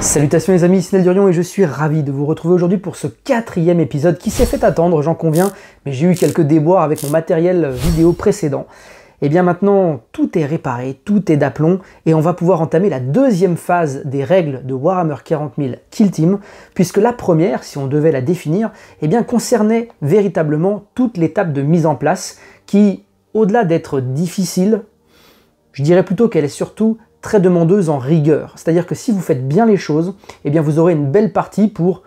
Salutations les amis, c'est Neldurion et je suis ravi de vous retrouver aujourd'hui pour ce 4e épisode qui s'est fait attendre, j'en conviens, mais j'ai eu quelques déboires avec mon matériel vidéo précédent. Et bien maintenant, tout est réparé, tout est d'aplomb et on va pouvoir entamer la deuxième phase des règles de Warhammer 40 000 Kill Team, puisque la première, si on devait la définir, eh bien, concernait véritablement toute l'étape de mise en place qui, au-delà d'être difficile, je dirais plutôt qu'elle est surtout très demandeuse en rigueur. C'est-à-dire que si vous faites bien les choses, eh bien vous aurez une belle partie pour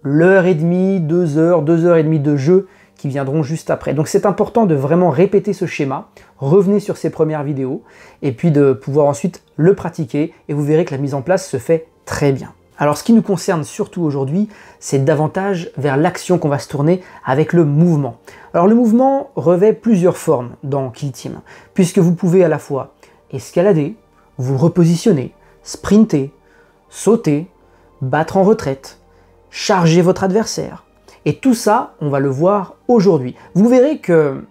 l'heure et demie, 2 heures, 2 heures et demie de jeu qui viendront juste après. Donc c'est important de vraiment répéter ce schéma, revenez sur ces premières vidéos, et puis de pouvoir ensuite le pratiquer, et vous verrez que la mise en place se fait très bien. Alors ce qui nous concerne surtout aujourd'hui, c'est davantage vers l'action qu'on va se tourner avec le mouvement. Alors le mouvement revêt plusieurs formes dans Kill Team, puisque vous pouvez à la fois escalader, vous repositionner, sprinter, sauter, battre en retraite, charger votre adversaire. Et tout ça, on va le voir aujourd'hui. Vous verrez que,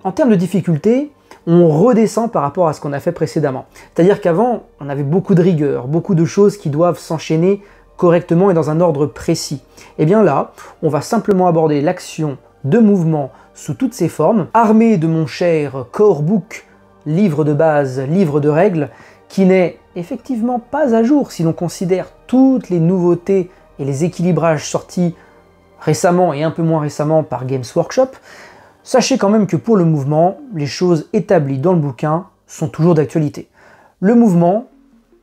en termes de difficulté, on redescend par rapport à ce qu'on a fait précédemment. C'est-à-dire qu'avant, on avait beaucoup de rigueur, beaucoup de choses qui doivent s'enchaîner correctement et dans un ordre précis. Et bien là, on va simplement aborder l'action de mouvement sous toutes ses formes, armé de mon cher Core Book, livre de base, livre de règles, qui n'est effectivement pas à jour si l'on considère toutes les nouveautés et les équilibrages sortis récemment et un peu moins récemment par Games Workshop. Sachez quand même que pour le mouvement, les choses établies dans le bouquin sont toujours d'actualité. Le mouvement,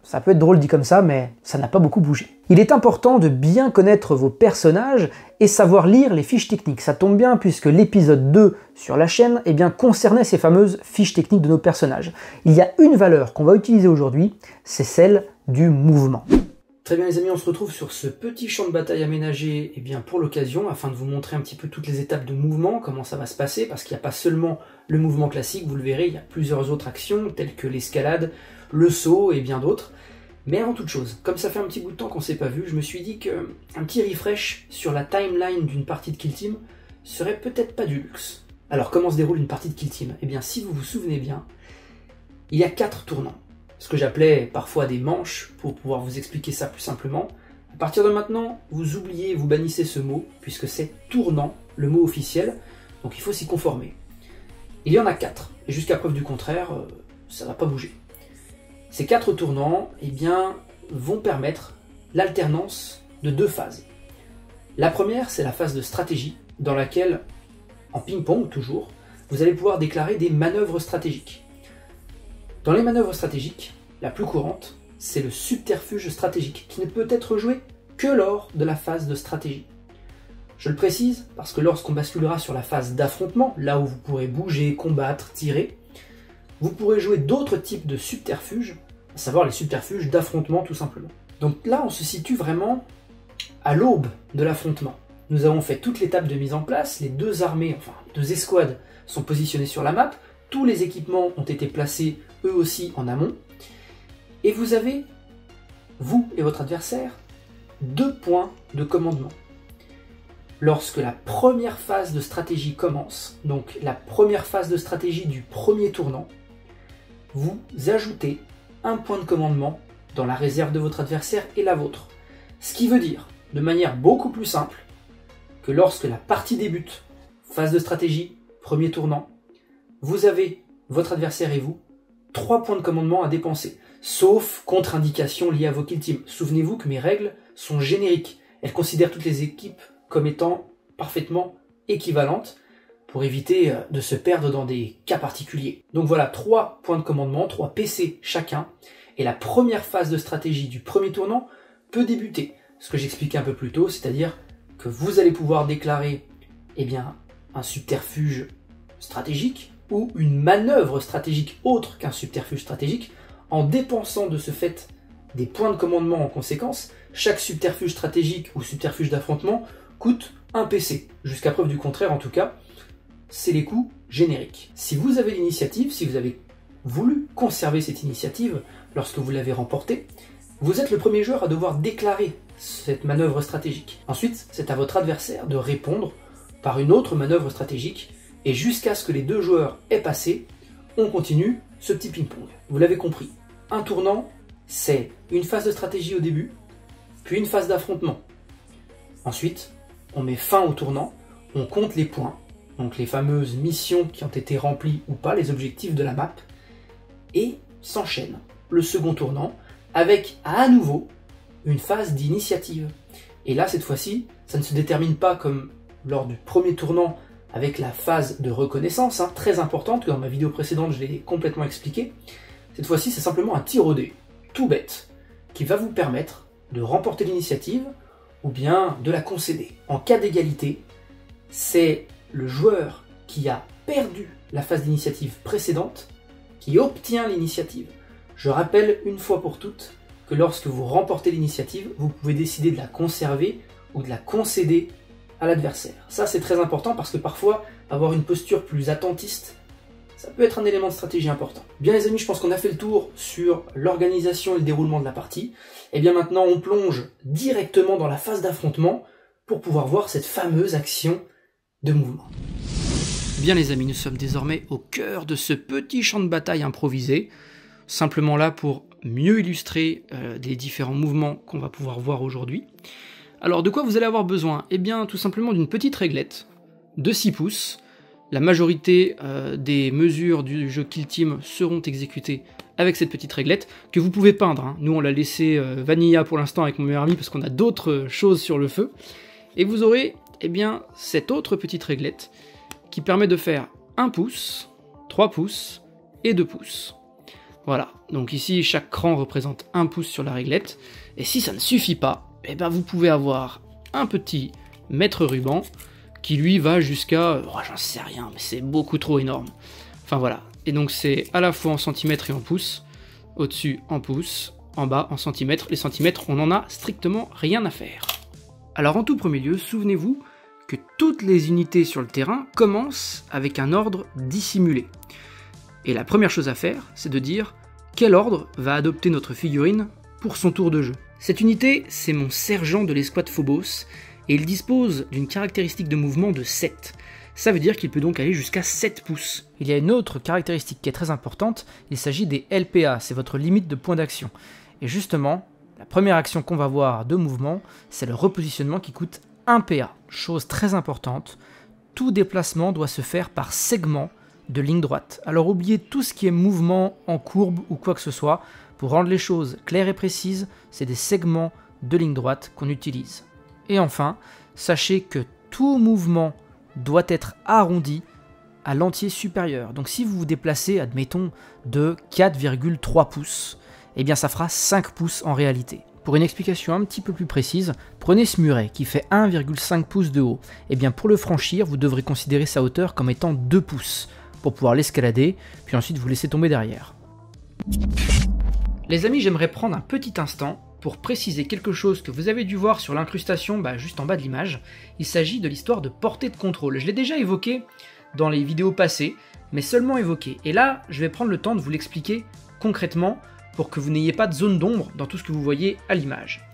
ça peut être drôle dit comme ça, mais ça n'a pas beaucoup bougé. Il est important de bien connaître vos personnages et savoir lire les fiches techniques. Ça tombe bien puisque l'épisode 2 sur la chaîne eh bien, concernait ces fameuses fiches techniques de nos personnages. Il y a une valeur qu'on va utiliser aujourd'hui, c'est celle du mouvement. Très bien les amis, on se retrouve sur ce petit champ de bataille aménagé pour l'occasion, afin de vous montrer un petit peu toutes les étapes de mouvement, comment ça va se passer, parce qu'il n'y a pas seulement le mouvement classique, vous le verrez, il y a plusieurs autres actions, telles que l'escalade, le saut et bien d'autres. Mais avant toute chose, comme ça fait un petit bout de temps qu'on ne s'est pas vu, je me suis dit qu'un petit refresh sur la timeline d'une partie de Kill Team serait peut-être pas du luxe. Alors comment se déroule une partie de Kill Team? Eh bien si vous vous souvenez bien, il y a 4 tournants. Ce que j'appelais parfois des manches, pour pouvoir vous expliquer ça plus simplement. À partir de maintenant, vous oubliez, vous bannissez ce mot, puisque c'est tournant, le mot officiel, donc il faut s'y conformer. Il y en a 4, et jusqu'à preuve du contraire, ça ne va pas bouger. Ces 4 tournants vont permettre l'alternance de 2 phases. La première, c'est la phase de stratégie, dans laquelle, en ping-pong toujours, vous allez pouvoir déclarer des manœuvres stratégiques. Dans les manœuvres stratégiques, la plus courante, c'est le subterfuge stratégique, qui ne peut être joué que lors de la phase de stratégie. Je le précise parce que lorsqu'on basculera sur la phase d'affrontement, là où vous pourrez bouger, combattre, tirer, vous pourrez jouer d'autres types de subterfuges, à savoir les subterfuges d'affrontement tout simplement. Donc là, on se situe vraiment à l'aube de l'affrontement. Nous avons fait toute l'étape de mise en place, les 2 armées, enfin 2 escouades sont positionnées sur la map, tous les équipements ont été placés eux aussi en amont, et vous avez, vous et votre adversaire, 2 points de commandement. Lorsque la première phase de stratégie commence, donc la première phase de stratégie du premier tournant, vous ajoutez un point de commandement dans la réserve de votre adversaire et la vôtre. Ce qui veut dire, de manière beaucoup plus simple, que lorsque la partie débute, phase de stratégie, premier tournant, vous avez, votre adversaire et vous, 3 points de commandement à dépenser, sauf contre-indication liée à vos Kill Team. Souvenez-vous que mes règles sont génériques. Elles considèrent toutes les équipes comme étant parfaitement équivalentes, pour éviter de se perdre dans des cas particuliers. Donc voilà, 3 points de commandement, 3 PC chacun, et la première phase de stratégie du premier tournant peut débuter. Ce que j'expliquais un peu plus tôt, c'est-à-dire que vous allez pouvoir déclarer un subterfuge stratégique, ou une manœuvre stratégique autre qu'un subterfuge stratégique, en dépensant de ce fait des points de commandement en conséquence. Chaque subterfuge stratégique ou subterfuge d'affrontement coûte 1 PC, jusqu'à preuve du contraire en tout cas. C'est les coûts génériques. Si vous avez l'initiative, si vous avez voulu conserver cette initiative lorsque vous l'avez remportée, vous êtes le premier joueur à devoir déclarer cette manœuvre stratégique. Ensuite, c'est à votre adversaire de répondre par une autre manœuvre stratégique, et jusqu'à ce que les 2 joueurs aient passé, on continue ce petit ping-pong. Vous l'avez compris, un tournant, c'est une phase de stratégie au début, puis une phase d'affrontement. Ensuite, on met fin au tournant, on compte les points, donc les fameuses missions qui ont été remplies ou pas, les objectifs de la map, et s'enchaîne le second tournant avec à nouveau une phase d'initiative. Et là, cette fois-ci, ça ne se détermine pas comme lors du premier tournant avec la phase de reconnaissance, très importante, que dans ma vidéo précédente, je l'ai complètement expliqué. Cette fois-ci, c'est simplement un tir au dé, tout bête, qui va vous permettre de remporter l'initiative ou bien de la concéder. En cas d'égalité, c'est le joueur qui a perdu la phase d'initiative précédente qui obtient l'initiative. Je rappelle une fois pour toutes que lorsque vous remportez l'initiative, vous pouvez décider de la conserver ou de la concéder à l'adversaire. Ça, c'est très important parce que parfois, avoir une posture plus attentiste, ça peut être un élément de stratégie important. Bien les amis, je pense qu'on a fait le tour sur l'organisation et le déroulement de la partie. Et bien maintenant, on plonge directement dans la phase d'affrontement pour pouvoir voir cette fameuse action de mouvement. Bien les amis, nous sommes désormais au cœur de ce petit champ de bataille improvisé, simplement là pour mieux illustrer les différents mouvements qu'on va pouvoir voir aujourd'hui. Alors de quoi vous allez avoir besoin? Eh bien tout simplement d'une petite réglette de 6 pouces. La majorité des mesures du jeu Kill Team seront exécutées avec cette petite réglette que vous pouvez peindre. Nous on l'a laissé vanilla pour l'instant avec mon meilleur ami parce qu'on a d'autres choses sur le feu. Et vous aurez eh bien, cette autre petite réglette qui permet de faire 1 pouce, 3 pouces et 2 pouces. Voilà, donc ici chaque cran représente 1 pouce sur la réglette. Et si ça ne suffit pas, eh ben, vous pouvez avoir un petit mètre ruban qui lui va jusqu'à, j'en sais rien, mais c'est beaucoup trop énorme. Enfin voilà, et donc c'est à la fois en centimètres et en pouces, au-dessus en pouces, en bas en centimètres. Les centimètres, on n'en a strictement rien à faire. Alors en tout premier lieu, souvenez-vous que toutes les unités sur le terrain commencent avec un ordre dissimulé. Et la première chose à faire, c'est de dire quel ordre va adopter notre figurine pour son tour de jeu. Cette unité, c'est mon sergent de l'escouade Phobos, et il dispose d'une caractéristique de mouvement de 7. Ça veut dire qu'il peut donc aller jusqu'à 7 pouces. Il y a une autre caractéristique qui est très importante, il s'agit des LPA, c'est votre limite de point d'action. Et justement, la première action qu'on va voir de mouvement, c'est le repositionnement qui coûte 1 PA. Chose très importante, tout déplacement doit se faire par segment de ligne droite. Alors oubliez tout ce qui est mouvement en courbe ou quoi que ce soit. Pour rendre les choses claires et précises, c'est des segments de ligne droite qu'on utilise. Et enfin, sachez que tout mouvement doit être arrondi à l'entier supérieur. Donc si vous vous déplacez, admettons, de 4,3 pouces, eh bien ça fera 5 pouces en réalité. Pour une explication un petit peu plus précise, prenez ce muret qui fait 1,5 pouces de haut. Eh bien pour le franchir, vous devrez considérer sa hauteur comme étant 2 pouces pour pouvoir l'escalader, puis ensuite vous laisser tomber derrière. Les amis, j'aimerais prendre un petit instant pour préciser quelque chose que vous avez dû voir sur l'incrustation juste en bas de l'image. Il s'agit de l'histoire de portée de contrôle. Je l'ai déjà évoqué dans les vidéos passées, mais seulement évoqué. Et là, je vais prendre le temps de vous l'expliquer concrètement pour que vous n'ayez pas de zone d'ombre dans tout ce que vous voyez à l'image.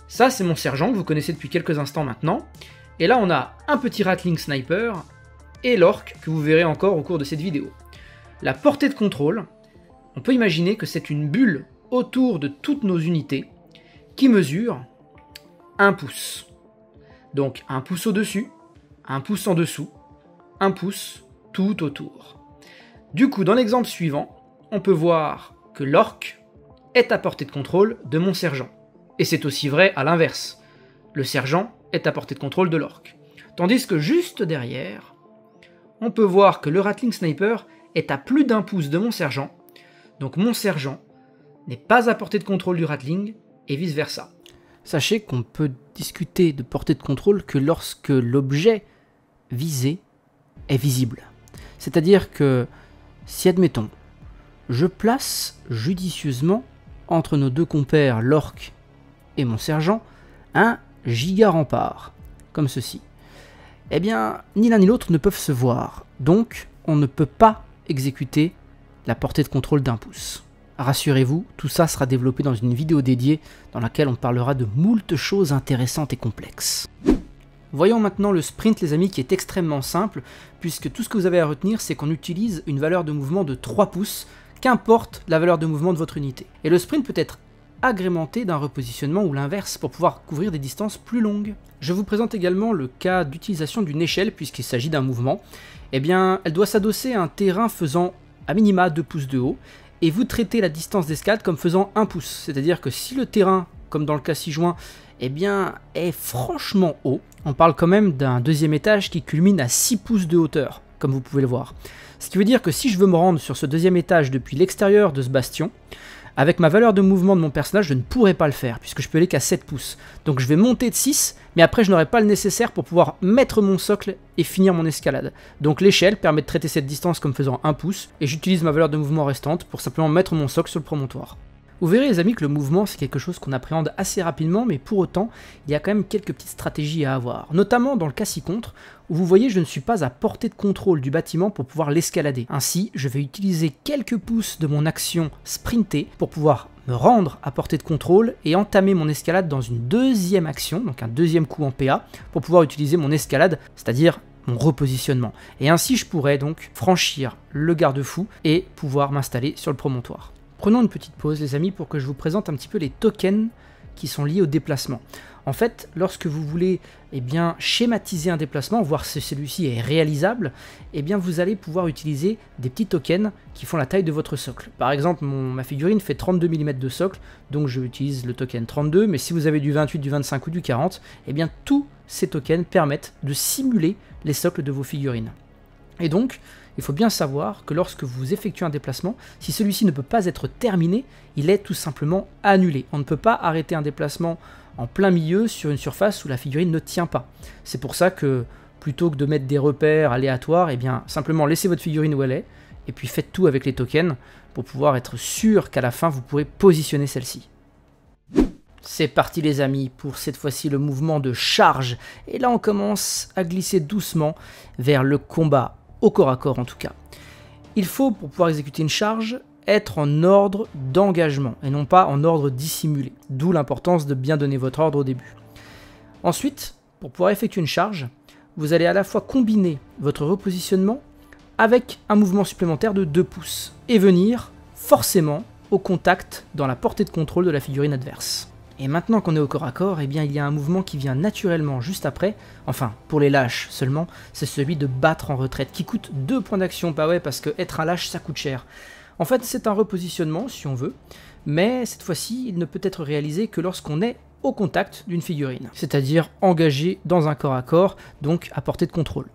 Ça, c'est mon sergent que vous connaissez depuis quelques instants maintenant. Et là, on a un petit Ratling Sniper et l'orque que vous verrez encore au cours de cette vidéo. La portée de contrôle, on peut imaginer que c'est une bulle autour de toutes nos unités qui mesure 1 pouce. Donc 1 pouce au-dessus, 1 pouce en dessous, 1 pouce tout autour. Du coup, dans l'exemple suivant, on peut voir que l'orque est à portée de contrôle de mon sergent. Et c'est aussi vrai à l'inverse. Le sergent est à portée de contrôle de l'orque. Tandis que juste derrière, on peut voir que le Ratling Sniper est à plus d'1 pouce de mon sergent. Donc mon sergent n'est pas à portée de contrôle du Ratling, et vice versa. Sachez qu'on peut discuter de portée de contrôle que lorsque l'objet visé est visible. C'est-à-dire que si, admettons, je place judicieusement entre nos deux compères, l'orque et mon sergent, un giga rempart, comme ceci, eh bien, ni l'un ni l'autre ne peuvent se voir. Donc, on ne peut pas exécuter la portée de contrôle d'1 pouce. Rassurez-vous, tout ça sera développé dans une vidéo dédiée dans laquelle on parlera de moult choses intéressantes et complexes. Voyons maintenant le sprint les amis qui est extrêmement simple puisque tout ce que vous avez à retenir c'est qu'on utilise une valeur de mouvement de 3 pouces, qu'importe la valeur de mouvement de votre unité. Et le sprint peut être agrémenté d'un repositionnement ou l'inverse pour pouvoir couvrir des distances plus longues. Je vous présente également le cas d'utilisation d'une échelle puisqu'il s'agit d'un mouvement. Eh bien, elle doit s'adosser à un terrain faisant à minima 2 pouces de haut et vous traitez la distance d'escalade comme faisant 1 pouce. C'est-à-dire que si le terrain, comme dans le cas ci-joint, eh bien, est franchement haut, on parle quand même d'un deuxième étage qui culmine à 6 pouces de hauteur, comme vous pouvez le voir. Ce qui veut dire que si je veux me rendre sur ce deuxième étage depuis l'extérieur de ce bastion, avec ma valeur de mouvement de mon personnage, je ne pourrai pas le faire, puisque je peux aller qu'à 7 pouces. Donc je vais monter de 6, mais après je n'aurai pas le nécessaire pour pouvoir mettre mon socle et finir mon escalade. Donc l'échelle permet de traiter cette distance comme faisant 1 pouce, et j'utilise ma valeur de mouvement restante pour simplement mettre mon socle sur le promontoire. Vous verrez les amis que le mouvement c'est quelque chose qu'on appréhende assez rapidement, mais pour autant il y a quand même quelques petites stratégies à avoir, notamment dans le cas ci-contre, où vous voyez je ne suis pas à portée de contrôle du bâtiment pour pouvoir l'escalader. Ainsi je vais utiliser quelques pouces de mon action sprinter pour pouvoir me rendre à portée de contrôle et entamer mon escalade dans une deuxième action, donc un deuxième coup en PA, pour pouvoir utiliser mon escalade, c'est-à-dire mon repositionnement. Et ainsi je pourrais donc franchir le garde-fou et pouvoir m'installer sur le promontoire. Prenons une petite pause les amis pour que je vous présente un petit peu les tokens qui sont liés au déplacement. En fait, lorsque vous voulez schématiser un déplacement, voir si celui-ci est réalisable, vous allez pouvoir utiliser des petits tokens qui font la taille de votre socle. Par exemple, ma figurine fait 32 mm de socle, donc je utilise le token 32, mais si vous avez du 28, du 25 ou du 40, tous ces tokens permettent de simuler les socles de vos figurines. Et donc, il faut bien savoir que lorsque vous effectuez un déplacement, si celui-ci ne peut pas être terminé, il est tout simplement annulé. On ne peut pas arrêter un déplacement en plein milieu sur une surface où la figurine ne tient pas. C'est pour ça que plutôt que de mettre des repères aléatoires, simplement laissez votre figurine où elle est, et puis faites tout avec les tokens pour pouvoir être sûr qu'à la fin vous pourrez positionner celle-ci. C'est parti les amis pour cette fois-ci le mouvement de charge, et là on commence à glisser doucement vers le combat, au corps à corps en tout cas. Il faut, pour pouvoir exécuter une charge, être en ordre d'engagement et non pas en ordre dissimulé, d'où l'importance de bien donner votre ordre au début. Ensuite, pour pouvoir effectuer une charge, vous allez à la fois combiner votre repositionnement avec un mouvement supplémentaire de 2 pouces et venir forcément au contact dans la portée de contrôle de la figurine adverse. Et maintenant qu'on est au corps à corps, il y a un mouvement qui vient naturellement juste après, enfin pour les lâches seulement, c'est celui de battre en retraite, qui coûte 2 points d'action, bah ouais, parce que être un lâche ça coûte cher. En fait c'est un repositionnement si on veut, mais cette fois-ci il ne peut être réalisé que lorsqu'on est au contact d'une figurine, c'est-à-dire engagé dans un corps à corps, donc à portée de contrôle.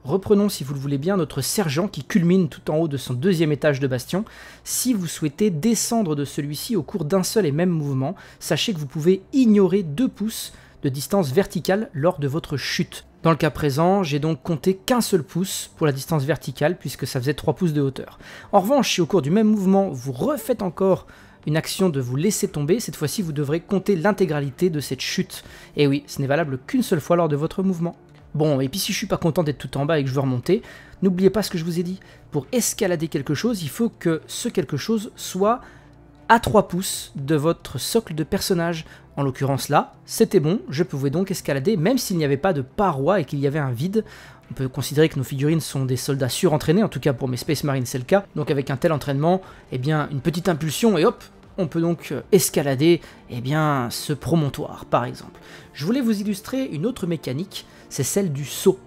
Reprenons, si vous le voulez bien, notre sergent qui culmine tout en haut de son deuxième étage de bastion. Si vous souhaitez descendre de celui-ci au cours d'un seul et même mouvement, sachez que vous pouvez ignorer 2 pouces de distance verticale lors de votre chute. Dans le cas présent, j'ai donc compté qu'un seul pouce pour la distance verticale puisque ça faisait 3 pouces de hauteur. En revanche, si au cours du même mouvement, vous refaites encore une action de vous laisser tomber, cette fois-ci vous devrez compter l'intégralité de cette chute. Et oui, ce n'est valable qu'une seule fois lors de votre mouvement. Bon, et puis si je suis pas content d'être tout en bas et que je veux remonter, n'oubliez pas ce que je vous ai dit. Pour escalader quelque chose, il faut que ce quelque chose soit à 3 pouces de votre socle de personnage. En l'occurrence là, c'était bon, je pouvais donc escalader même s'il n'y avait pas de paroi et qu'il y avait un vide. On peut considérer que nos figurines sont des soldats surentraînés, en tout cas pour mes Space Marines c'est le cas. Donc avec un tel entraînement, une petite impulsion et hop, on peut donc escalader ce promontoire par exemple. Je voulais vous illustrer une autre mécanique, c'est celle du saut.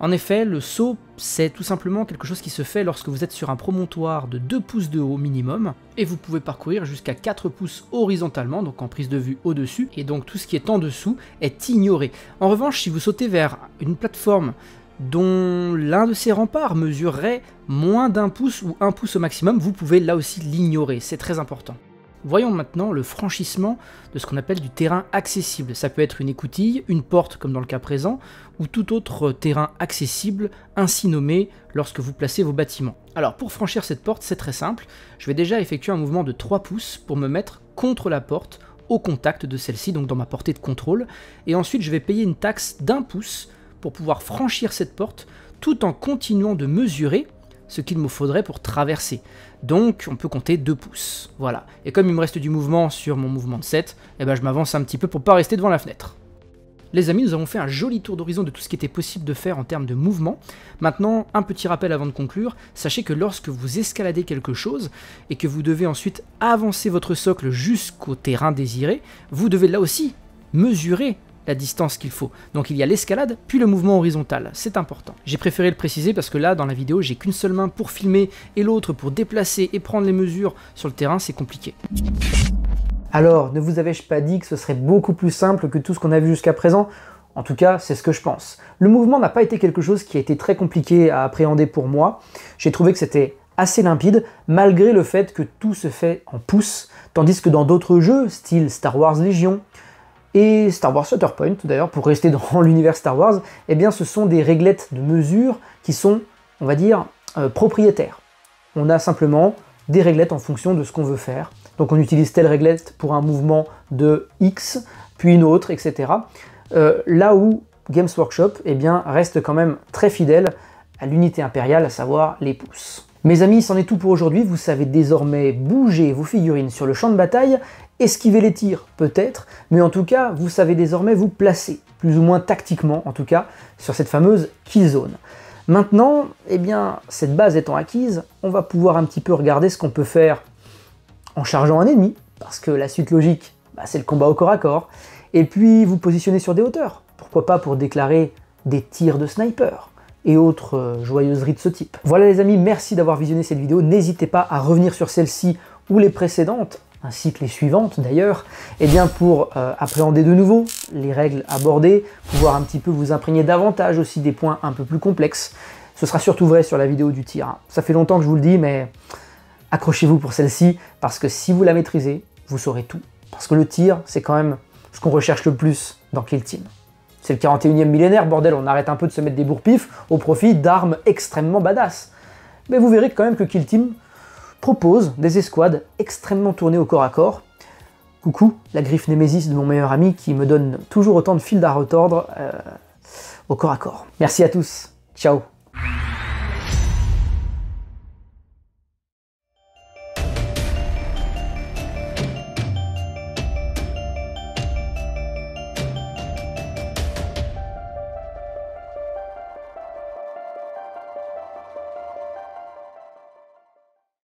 En effet, le saut, c'est tout simplement quelque chose qui se fait lorsque vous êtes sur un promontoire de 2 pouces de haut minimum, et vous pouvez parcourir jusqu'à 4 pouces horizontalement, donc en prise de vue au-dessus, et donc tout ce qui est en dessous est ignoré. En revanche, si vous sautez vers une plateforme dont l'un de ses remparts mesurerait moins d'1 pouce ou 1 pouce au maximum, vous pouvez là aussi l'ignorer, c'est très important. Voyons maintenant le franchissement de ce qu'on appelle du terrain accessible. Ça peut être une écoutille, une porte comme dans le cas présent, ou tout autre terrain accessible, ainsi nommé lorsque vous placez vos bâtiments. Alors pour franchir cette porte, c'est très simple. Je vais déjà effectuer un mouvement de 3 pouces pour me mettre contre la porte, au contact de celle-ci, donc dans ma portée de contrôle. Et ensuite je vais payer une taxe d'1 pouce pour pouvoir franchir cette porte, tout en continuant de mesurer ce qu'il me faudrait pour traverser. Donc on peut compter 2 pouces. Voilà. Et comme il me reste du mouvement sur mon mouvement de 7, je m'avance un petit peu pour pas rester devant la fenêtre. Les amis, nous avons fait un joli tour d'horizon de tout ce qui était possible de faire en termes de mouvement. Maintenant, un petit rappel avant de conclure, sachez que lorsque vous escaladez quelque chose et que vous devez ensuite avancer votre socle jusqu'au terrain désiré, vous devez là aussi mesurer la distance qu'il faut. Donc il y a l'escalade, puis le mouvement horizontal, c'est important. J'ai préféré le préciser parce que là, dans la vidéo, j'ai qu'une seule main pour filmer et l'autre pour déplacer et prendre les mesures sur le terrain, c'est compliqué. Alors, ne vous avais-je pas dit que ce serait beaucoup plus simple que tout ce qu'on a vu jusqu'à présent? En tout cas, c'est ce que je pense. Le mouvement n'a pas été quelque chose qui a été très compliqué à appréhender pour moi. J'ai trouvé que c'était assez limpide, malgré le fait que tout se fait en pouces, tandis que dans d'autres jeux, style Star Wars Légion, et Star Wars Shatterpoint, d'ailleurs, pour rester dans l'univers Star Wars, eh bien ce sont des réglettes de mesure qui sont, on va dire, propriétaires. On a simplement des réglettes en fonction de ce qu'on veut faire. Donc on utilise telle réglette pour un mouvement de X, puis une autre, etc. Là où Games Workshop eh bien, reste quand même très fidèle à l'unité impériale, à savoir les pouces. Mes amis, c'en est tout pour aujourd'hui. Vous savez désormais bouger vos figurines sur le champ de bataille, esquiver les tirs peut-être, mais en tout cas, vous savez désormais vous placer, plus ou moins tactiquement en tout cas, sur cette fameuse kill zone. Maintenant, eh bien, cette base étant acquise, on va pouvoir un petit peu regarder ce qu'on peut faire en chargeant un ennemi, parce que la suite logique, c'est le combat au corps à corps, et puis vous positionner sur des hauteurs, pourquoi pas pour déclarer des tirs de sniper, et autres joyeuseries de ce type. Voilà les amis, merci d'avoir visionné cette vidéo, n'hésitez pas à revenir sur celle-ci ou les précédentes, ainsi que les suivantes d'ailleurs, et bien pour appréhender de nouveau les règles abordées, pouvoir un petit peu vous imprégner davantage aussi des points un peu plus complexes. Ce sera surtout vrai sur la vidéo du tir, hein. Ça fait longtemps que je vous le dis, mais accrochez-vous pour celle-ci, parce que si vous la maîtrisez, vous saurez tout. Parce que le tir, c'est quand même ce qu'on recherche le plus dans Kill Team. C'est le 41e millénaire, bordel, on arrête un peu de se mettre des bourre-pifs au profit d'armes extrêmement badass. Mais vous verrez quand même que Kill Team propose des escouades extrêmement tournées au corps à corps. Coucou, la griffe Némésis de mon meilleur ami qui me donne toujours autant de fil à retordre au corps à corps. Merci à tous, ciao.